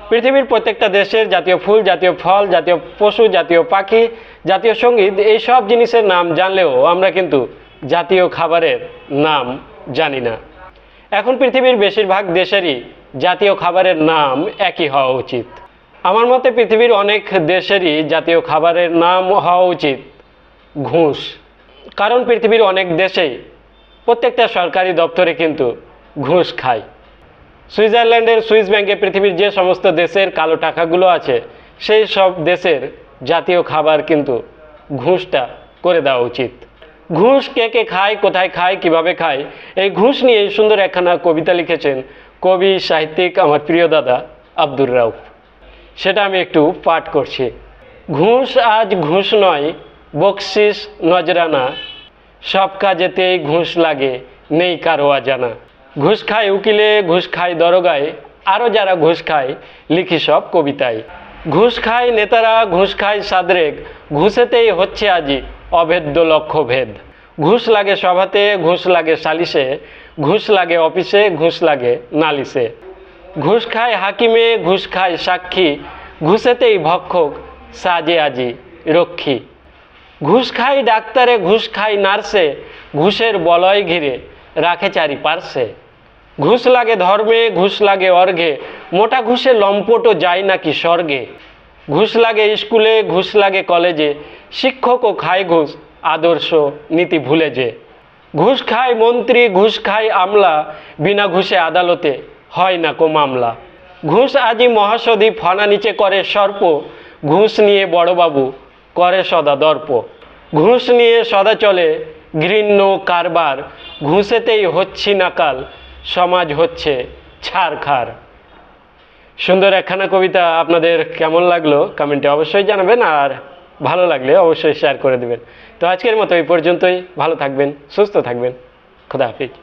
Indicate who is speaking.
Speaker 1: পৃথিবীর প্রত্যেকটা দেশের জাতীয় ফুল, জাতীয় ফল, জাতীয় পশু, জাতীয় পাখি, জাতীয় সঙ্গীত, এই সব জিনিসের নাম জানলেও আমরা কিন্তু জাতীয় খাবারের নাম জানি না। এখন পৃথিবীর বেশিরভাগ দেশেরই জাতীয় খাবারের নাম একই হওয়া উচিত। আমার মতে পৃথিবীর অনেক দেশেরই জাতীয় খাবারের নাম হওয়া উচিত ঘুষ। কারণ পৃথিবীর অনেক দেশেই প্রত্যেকটা সরকারি দপ্তরে কিন্তু ঘুষ খায়। সুইজারল্যান্ডের সুইস ব্যাংকে পৃথিবীর যে সমস্ত দেশের কালো টাকাগুলো আছে সেই সব দেশের জাতীয় খাবার কিন্তু ঘুষটা করে দেওয়া উচিত। ঘুষ কে কে খায়, কোথায় খায়, কিভাবে খায়, এই ঘুষ নিয়ে সুন্দর একখানা কবিতা লিখেছেন কবি সাহিত্যিক আমার প্রিয় দাদা আব্দুর রাউফ। সেটা আমি একটু পাঠ করছি। ঘুষ আজ ঘুষ নয়, বকশিস নজরানা, সব কাজেতেই ঘুষ লাগে, নেই কারো অজানা। ঘুষ খায় উকিলে, ঘুষ খায় দরগায়, আরও যারা ঘুষ খায় লিখি সব কবিতায়। ঘুষ খায় নেতারা, ঘুষ খায় সাদরেক, ঘুষেতেই হচ্ছে আজি অভেদ্য লক্ষ্যভেদ। ঘুষ লাগে সভাতে, ঘুষ লাগে সালিশে, ঘুষ লাগে অফিসে, ঘুষ লাগে নালিশে। ঘুষ খায় হাকিমে, ঘুষ খায় সাক্ষী, ঘুষেতেই ভক্ষক সাজে আজি রক্ষী। ঘুষ খায় ডাক্তারে, ঘুষ খায় নার্সে, ঘুষের বলয় ঘিরে রাখে চারিপার্শ্বে। ঘুষ লাগে ধর্মে, ঘুষ লাগে অর্ঘে, মোটা ঘুষে লম্পটও যায় নাকি স্বর্গে। ঘুষ লাগে স্কুলে, ঘুষ লাগে কলেজে, শিক্ষকও খায় ঘুষ আদর্শ নীতি ভুলে যে। ঘুষ খায় মন্ত্রী, ঘুষ খায় আমলা, বিনা ঘুষে আদালতে হয় না কো মামলা। ঘুষ আজি মহাসধি, ফনা নিচে করে সর্প, ঘুষ নিয়ে বড়বাবু করে সদা দর্প। ঘুষ নিয়ে সদা চলে ঘৃণ্য কারবার, ঘুষেতেই হচ্ছি নাকাল, সমাজ হচ্ছে ছারখার। সুন্দর একখানা কবিতা। আপনাদের কেমন লাগলো কমেন্টে অবশ্যই জানাবেন, আর ভালো লাগলে অবশ্যই শেয়ার করে দেবেন। তো আজকের মতো এই পর্যন্তই। ভালো থাকবেন, সুস্থ থাকবেন। খোদা হাফিজ।